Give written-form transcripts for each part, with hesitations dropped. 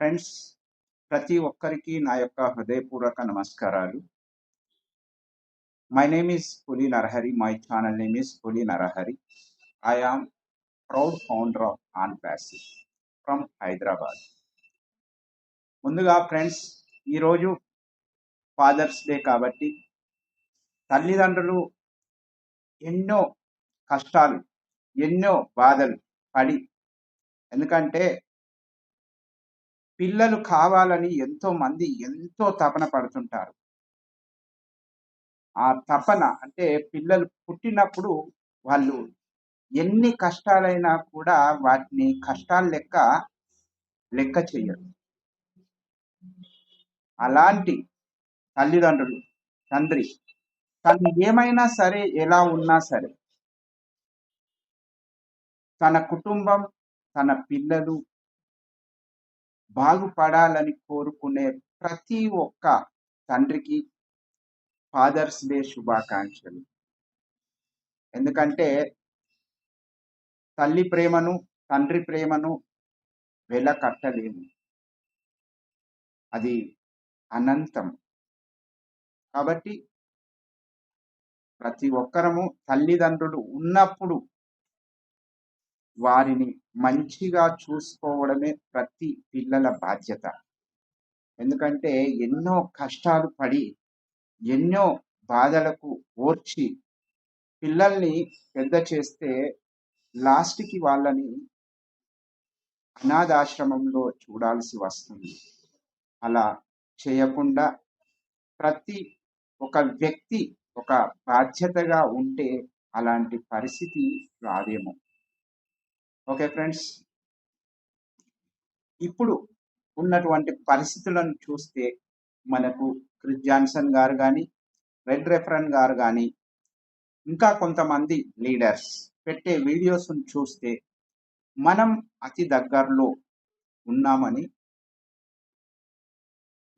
Friends, ప్రతి ఒక్కరికి నా యొక్క హృదయపూర్వక నమస్కారాలు. My name is Puli Narahari. My channel name is Puli Narahari. I am proud founder of on passive from Hyderabad. ముందుగా ఫ్రెండ్స్, ఈరోజు ఫాదర్స్ డే కాబట్టి తల్లిదండ్రులు ఎన్నో కష్టాలు, ఎన్నో బాధలు పడి, ఎందుకంటే పిల్లలు కావాలని ఎంతో తపన పడుతుంటారు. ఆ తపన అంటే పిల్లలు పుట్టినప్పుడు వాళ్ళు ఎన్ని కష్టాలైనా కూడా వాటిని కష్టాలు లెక్క చెయ్యరు. అలాంటి తల్లిదండ్రులు, తండ్రి తను ఏమైనా సరే, ఎలా ఉన్నా సరే, తన కుటుంబం, తన పిల్లలు బాగుపడాలని కోరుకునే ప్రతి ఒక్క తండ్రికి ఫాదర్స్ డే శుభాకాంక్షలు. ఎందుకంటే తల్లి ప్రేమను, తండ్రి ప్రేమను వెల కట్టలేము. అది అనంతం. కాబట్టి ప్రతి ఒక్కరము తల్లిదండ్రులు ఉన్నప్పుడు వారిని మంచిగా చూసుకోవడమే ప్రతి పిల్లల బాధ్యత. ఎందుకంటే ఎన్నో కష్టాలు పడి, ఎన్నో బాధలకు ఓర్చి పిల్లల్ని పెద్ద చేస్తే లాస్ట్‌కి వాళ్ళని అనాథాశ్రమంలో చూడాల్సి వస్తుంది. అలా చేయకుండా ప్రతి ఒక వ్యక్తి ఒక బాధ్యతగా ఉంటే అలాంటి పరిస్థితి రాదేమో. ఓకే ఫ్రెండ్స్, ఇప్పుడు ఉన్నటువంటి పరిస్థితులను చూస్తే మనకు క్రిస్ జాన్సన్ గారు కానీ, రెడ్ రెఫరన్ గారు కానీ, ఇంకా కొంతమంది లీడర్స్ పెట్టే వీడియోస్ను చూస్తే మనం అతి దగ్గరలో ఉన్నామని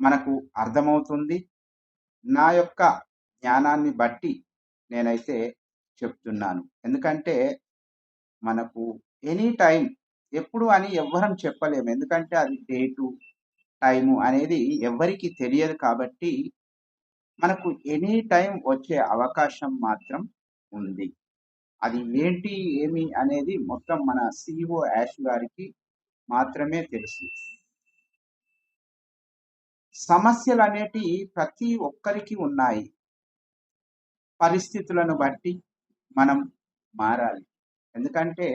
మనకు అర్థమవుతుంది. నా యొక్క జ్ఞానాన్ని బట్టి నేనైతే చెప్తున్నాను. ఎందుకంటే మనకు ఎనీ టైం ఎప్పుడు అని ఎవ్వరం చెప్పలేము. ఎందుకంటే అది డేటు, టైము అనేది ఎవ్వరికీ తెలియదు. కాబట్టి మనకు ఎనీ టైం వచ్చే అవకాశం మాత్రం ఉంది. అది ఏంటి, ఏమి అనేది మొత్తం మన CEO యాష్ గారికి మాత్రమే తెలుసు. సమస్యలు అనేటివి ప్రతి ఒక్కరికి ఉన్నాయి. పరిస్థితులను బట్టి మనం మారాలి. ఎందుకంటే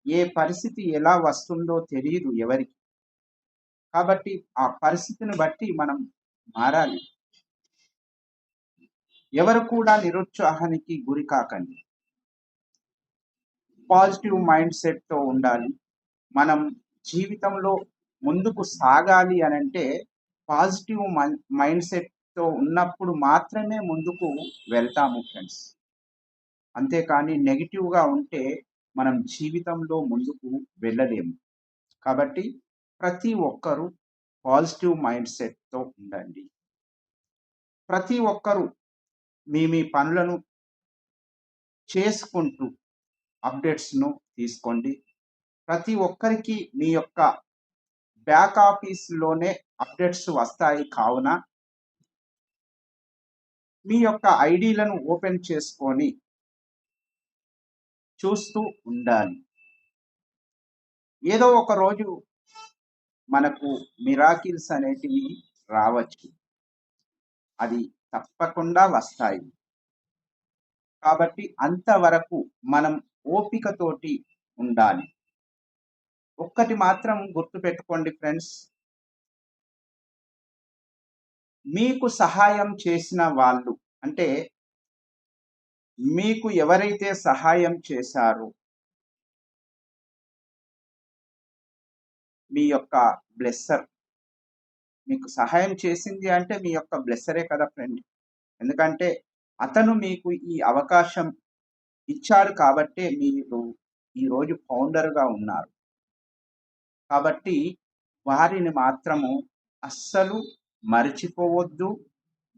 ఏ పరిస్థితి ఎలా వస్తుందో తెలియదు ఎవరికి. కాబట్టి ఆ పరిస్థితిని బట్టి మనం మారాలి. ఎవరు కూడా నిరుత్సాహానికి గురి కాకండి. పాజిటివ్ మైండ్ సెట్‌తో ఉండాలి. మనం జీవితంలో ముందుకు సాగాలి అనంటే పాజిటివ్ మైండ్ సెట్‌తో ఉన్నప్పుడు మాత్రమే ముందుకు వెళ్తాము ఫ్రెండ్స్. అంతేకాని నెగెటివ్‌గా ఉంటే మనం జీవితంలో ముందుకు వెళ్ళలేము. కాబట్టి ప్రతి ఒక్కరూ పాజిటివ్ మైండ్ సెట్‌తో ఉండండి. ప్రతి ఒక్కరూ మీ పనులను చేసుకుంటూ అప్డేట్స్‌ను తీసుకోండి. ప్రతి ఒక్కరికి మీ యొక్క బ్యాక్ ఆఫీస్‌లోనే అప్డేట్స్ వస్తాయి. కావున మీ యొక్క ఐడీలను ఓపెన్ చేసుకొని చూస్తూ ఉండాలి. ఏదో ఒక రోజు మనకు మిరాకిల్స్ అనేటివి రావచ్చు. అది తప్పకుండా వస్తాయి. కాబట్టి అంతవరకు మనం ఓపికతోటి ఉండాలి. ఒక్కటి మాత్రం గుర్తుపెట్టుకోండి ఫ్రెండ్స్, మీకు సహాయం చేసిన వాళ్ళు, అంటే మీకు ఎవరైతే సహాయం చేశారో మీ యొక్క బ్లెస్సర్, మీకు సహాయం చేసింది అంటే మీ యొక్క బ్లెస్సరే కదా ఫ్రెండ్. ఎందుకంటే అతను మీకు ఈ అవకాశం ఇచ్చాడు కాబట్టే మీరు ఈరోజు ఫౌండర్‌గా ఉన్నారు. కాబట్టి వారిని మాత్రము అస్సలు మరిచిపోవద్దు.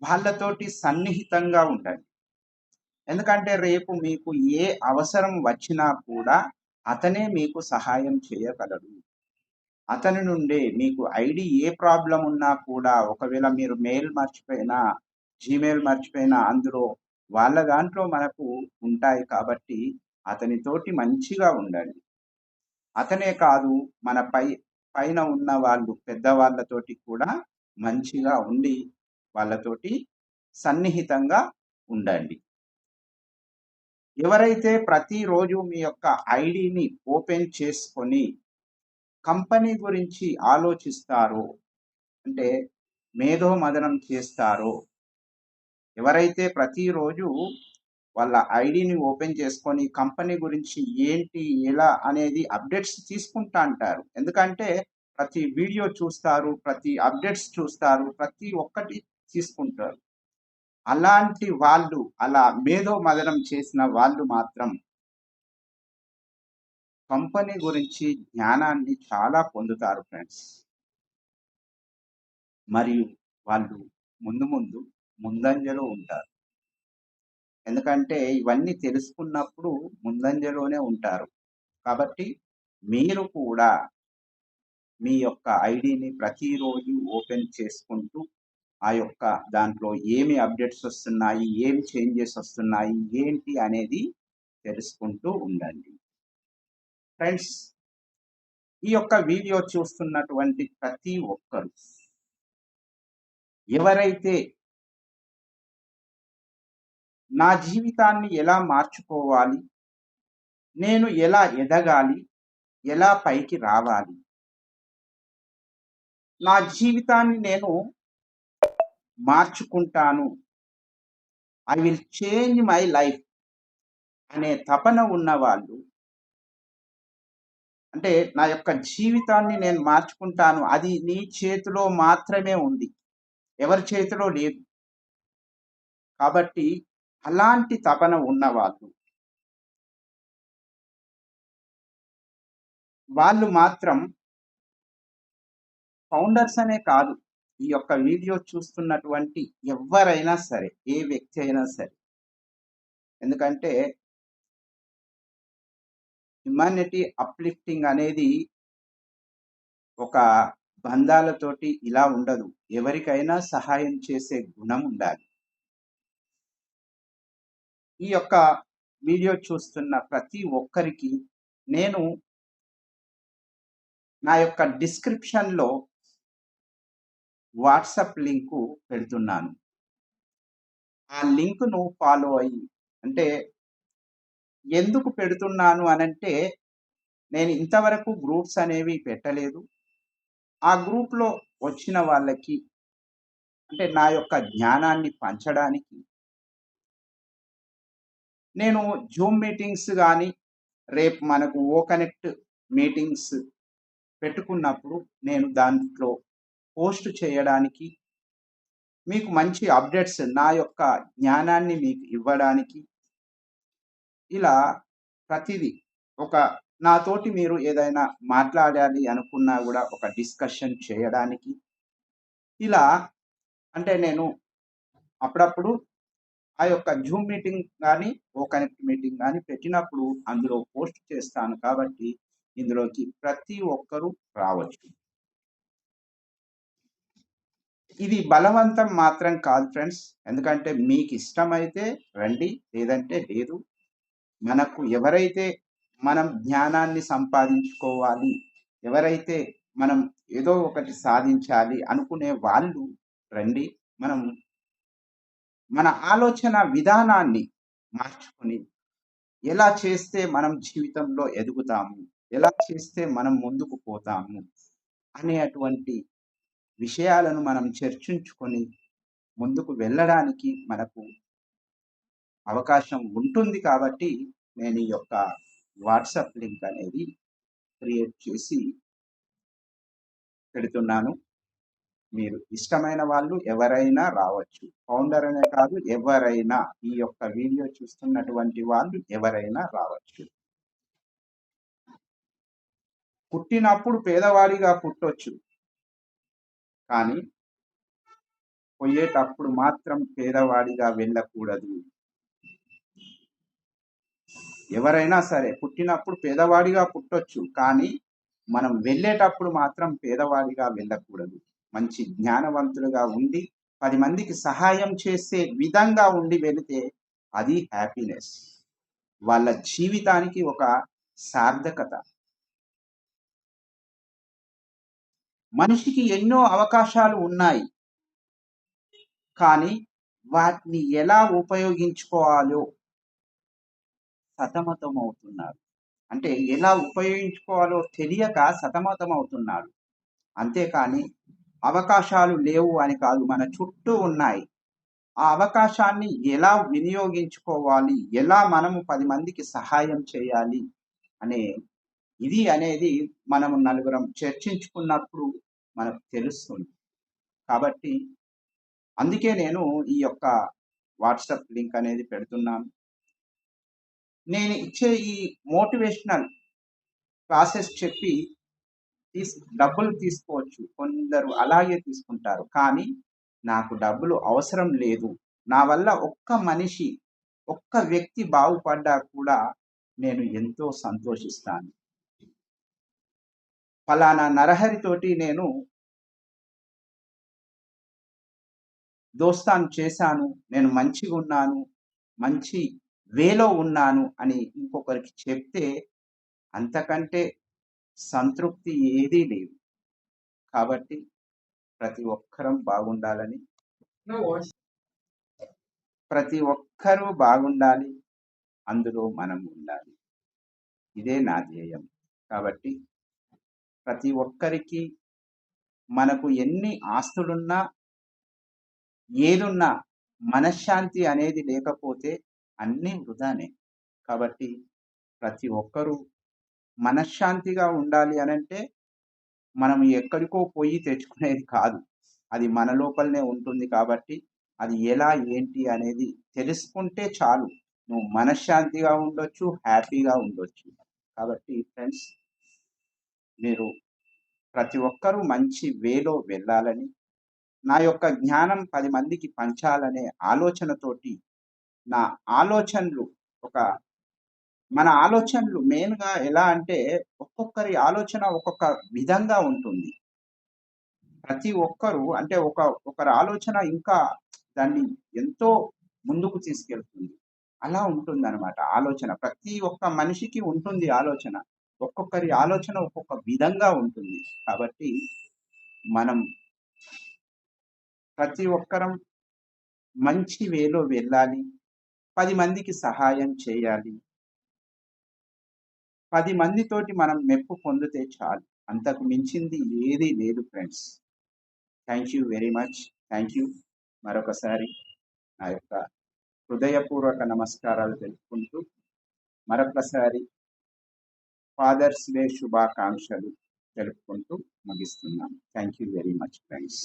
వాళ్ళతోటి సన్నిహితంగా ఉండండి. ఎందుకంటే రేపు మీకు ఏ అవసరం వచ్చినా కూడా అతనే మీకు సహాయం చేయగలడు. అతని నుండే మీకు ఐడి ఏ ప్రాబ్లం ఉన్నా కూడా ఒకవేళ మీరు మెయిల్ మర్చిపోయినా, జీమెయిల్ మర్చిపోయినా అందులో వాళ్ళ దాంట్లో మనకు ఉంటాయి కాబట్టి అతనితోటి మంచిగా ఉండండి. అతనే కాదు మన పైన ఉన్న వాళ్ళు పెద్దవాళ్ళతోటి కూడా మంచిగా ఉండి వాళ్ళతోటి సన్నిహితంగా ఉండండి. ఎవరైతే ప్రతిరోజు మీ యొక్క ఐడిని ఓపెన్ చేసుకొని కంపెనీ గురించి ఆలోచిస్తారో, అంటే మేధో మదనం చేస్తారో, ఎవరైతే ప్రతిరోజు వాళ్ళ ఐడిని ఓపెన్ చేసుకొని కంపెనీ గురించి ఏంటి ఎలా అనేది అప్డేట్స్ తీసుకుంటా అంటారు. ఎందుకంటే ప్రతి వీడియో చూస్తారు, ప్రతి అప్డేట్స్ చూస్తారు, ప్రతి ఒక్కటి తీసుకుంటారు. అలాంటి వాళ్ళు, అలా మేధో మదనం చేసిన వాళ్ళు మాత్రం కంపెనీ గురించి జ్ఞానాన్ని చాలా పొందుతారు ఫ్రెండ్స్. మరియు వాళ్ళు ముందంజలో ఉంటారు. ఎందుకంటే ఇవన్నీ తెలుసుకున్నప్పుడు ముందంజలోనే ఉంటారు. కాబట్టి మీరు కూడా మీ యొక్క ఐడిని ప్రతిరోజు ఓపెన్ చేసుకుంటూ ఆ యొక్క దాంట్లో ఏమి అప్డేట్స్ వస్తున్నాయి, ఏమి చేంజెస్ వస్తున్నాయి, ఏంటి అనేది తెలుసుకుంటూ ఉండండి. ఫ్రెండ్స్, ఈ యొక్క వీడియో చూస్తున్నటువంటి ప్రతి ఒక్కరు ఎవరైతే నా జీవితాన్ని ఎలా మార్చుకోవాలి, నేను ఎలా ఎదగాలి, ఎలా పైకి రావాలి, నా జీవితాన్ని నేను మార్చుకుంటాను, I will change my life అనే తపన ఉన్నవాళ్ళు, అంటే నా యొక్క జీవితాన్ని నేను మార్చుకుంటాను, అది నీ చేతిలో మాత్రమే ఉంది, ఎవరి చేతిలో లేదు. కాబట్టి అలాంటి తపన ఉన్నవాళ్ళు వాళ్ళు మాత్రం ఫౌండర్స్ అనే కాదు, ఈ యొక్క వీడియో చూస్తున్నటువంటి ఎవరైనా సరే, ఏ వ్యక్తి అయినా సరే, ఎందుకంటే హ్యుమానిటీ అప్లిఫ్టింగ్ అనేది ఒక బంధాలతోటి ఇలా ఉండదు. ఎవరికైనా సహాయం చేసే గుణం ఉండాలి. ఈ యొక్క వీడియో చూస్తున్న ప్రతి ఒక్కరికి నేను నా యొక్క డిస్క్రిప్షన్లో వాట్సాప్ లింకు పెడుతున్నాను. ఆ లింకును ఫాలో అయ్యి, అంటే ఎందుకు పెడుతున్నాను అనంటే నేను ఇంతవరకు గ్రూప్స్ అనేవి పెట్టలేదు. ఆ గ్రూప్లో వచ్చిన వాళ్ళకి, అంటే నా యొక్క జ్ఞానాన్ని పంచడానికి నేను జూమ్ మీటింగ్స్ కానీ, రేపు మనకు ఓ కనెక్ట్ మీటింగ్స్ పెట్టుకున్నప్పుడు నేను దాంట్లో పోస్ట్ చేయడానికి, మీకు మంచి అప్డేట్స్ నా యొక్క జ్ఞానాన్ని మీకు ఇవ్వడానికి, ఇలా ప్రతిదీ ఒక నాతోటి మీరు ఏదైనా మాట్లాడాలి అనుకున్నా కూడా ఒక డిస్కషన్ చేయడానికి, ఇలా అంటే నేను అప్పుడప్పుడు ఆ యొక్క జూమ్ మీటింగ్ కానీ, ఓ కనెక్ట్ మీటింగ్ కానీ పెట్టినప్పుడు అందులో పోస్ట్ చేస్తాను. కాబట్టి ఇందులోకి ప్రతి ఒక్కరూ రావచ్చు. ఇది బలవంతం మాత్రం కాదు ఫ్రెండ్స్. ఎందుకంటే మీకు ఇష్టమైతే రండి, లేదంటే లేదు. మనకు ఎవరైతే మనం జ్ఞానాన్ని సంపాదించుకోవాలి, ఎవరైతే మనం ఏదో ఒకటి సాధించాలి అనుకునే వాళ్ళు రండి. మనం మన ఆలోచన విధానాన్ని మార్చుకొని ఎలా చేస్తే మనం జీవితంలో ఎదుగుతాము, ఎలా చేస్తే మనం ముందుకు పోతాము అనేటువంటి విషయాలను మనం చర్చించుకొని ముందుకు వెళ్ళడానికి మనకు అవకాశం ఉంటుంది. కాబట్టి నేను ఈ యొక్క వాట్సాప్ లింక్ అనేది క్రియేట్ చేసి పెడుతున్నాను. మీరు ఇష్టమైన వాళ్ళు ఎవరైనా రావచ్చు. ఫౌండర్ అనే కాదు, ఎవరైనా ఈ యొక్క వీడియో చూస్తున్నటువంటి వాళ్ళు ఎవరైనా రావచ్చు. పుట్టినప్పుడు పేదవాడిగా పుట్టొచ్చు, కానీ పోయేటప్పుడు మాత్రం పేదవాడిగా వెళ్ళకూడదు. ఎవరైనా సరే పుట్టినప్పుడు పేదవాడిగా పుట్టొచ్చు, కానీ మనం వెళ్ళేటప్పుడు మాత్రం పేదవాడిగా వెళ్ళకూడదు. మంచి జ్ఞానవంతులుగా ఉండి 10 మందికి సహాయం చేసే విధంగా ఉండి వెళితే అది హ్యాపీనెస్. వాళ్ళ జీవితానికి ఒక సార్థకత. మనిషికి ఎన్నో అవకాశాలు ఉన్నాయి. కానీ వాటిని ఎలా ఉపయోగించుకోవాలో సతమతమవుతున్నారు. అంటే ఎలా ఉపయోగించుకోవాలో తెలియక సతమతమవుతున్నారు. అంతేకాని అవకాశాలు లేవు అని కాదు. మన చుట్టూ ఉన్నాయి. ఆ అవకాశాన్ని ఎలా వినియోగించుకోవాలి? ఎలా మనము 10 మందికి సహాయం చేయాలి? అనే అనేది మనము నలుగురం చర్చించుకున్నప్పుడు మనకు తెలుస్తుంది. కాబట్టి అందుకే నేను ఈ యొక్క వాట్సాప్ లింక్ అనేది పెడుతున్నాను. నేను ఇచ్చే ఈ మోటివేషనల్ క్లాసెస్ చెప్పి డబ్బులు తీసుకోవచ్చు. కొందరు అలాగే తీసుకుంటారు. కానీ నాకు డబ్బులు అవసరం లేదు. నా వల్ల ఒక్క మనిషి, ఒక్క వ్యక్తి బాగుపడ్డా కూడా నేను ఎంతో సంతోషిస్తాను. ఫలానా నరహరితోటి నేను దోస్తాను చేశాను. నేను మంచిగున్నాను. మంచి వేలో ఉన్నాను అని ఇంకొకరికి చెప్తే అంతకంటే సంతృప్తి ఏదీ లేదు. కాబట్టి ప్రతి ఒక్కరం బాగుండాలని, ప్రతి ఒక్కరూ బాగుండాలి. అందులో మనం ఉండాలి. ఇదే నా ధ్యేయం. కాబట్టి ప్రతి ఒక్కరికి మనకు ఎన్ని ఆస్తులున్నా, ఏదున్నా మనశ్శాంతి అనేది లేకపోతే అన్నీ వృధానే. కాబట్టి ప్రతి ఒక్కరూ మనశ్శాంతిగా ఉండాలి అనంటే మనం ఎక్కడికో పోయి తెచ్చుకునేది కాదు. అది మన లోపలనే ఉంటుంది కాబట్టి అది ఎలా ఏంటి అనేది తెలుసుకుంటే చాలు. నువ్వు మనశ్శాంతిగా ఉండొచ్చు, హ్యాపీగా ఉండొచ్చు. కాబట్టి ఫ్రెండ్స్, మీరు ప్రతి ఒక్కరూ మంచి వేలో వెళ్ళాలని, నా యొక్క జ్ఞానం 10 మందికి పంచాలనే ఆలోచనతోటి నా ఆలోచనలు ఒక మన ఆలోచనలు మెయిన్‌గా ఎలా అంటే ఒక్కొక్కరి ఆలోచన ఒక్కొక్క విధంగా ఉంటుంది. ప్రతి ఒక్కరు అంటే ఒకరి ఆలోచన ఇంకా దాన్ని ఎంతో ముందుకు తీసుకెళ్తుంది. అలా ఉంటుందనమాట ఆలోచన. ప్రతి ఒక్క మనిషికి ఉంటుంది ఆలోచన. ఒక్కొక్కరి ఆలోచన ఒక్కొక్క విధంగా ఉంటుంది. కాబట్టి మనం ప్రతి ఒక్కరం మంచి వేలో వెళ్ళాలి. 10 మందికి సహాయం చేయాలి. 10 మందితోటి మనం మెప్పు పొందితే చాలు. అంతకు మించింది ఏదీ లేదు friends. Thank you very much. Thank you. మరొకసారి నా యొక్క హృదయపూర్వక నమస్కారాలు తెలుపుకుంటూ మరొకసారి ఫాదర్స్ డే శుభాకాంక్షలు తెలుపుకుంటూ ముగిస్తున్నాను. Thank you very much friends.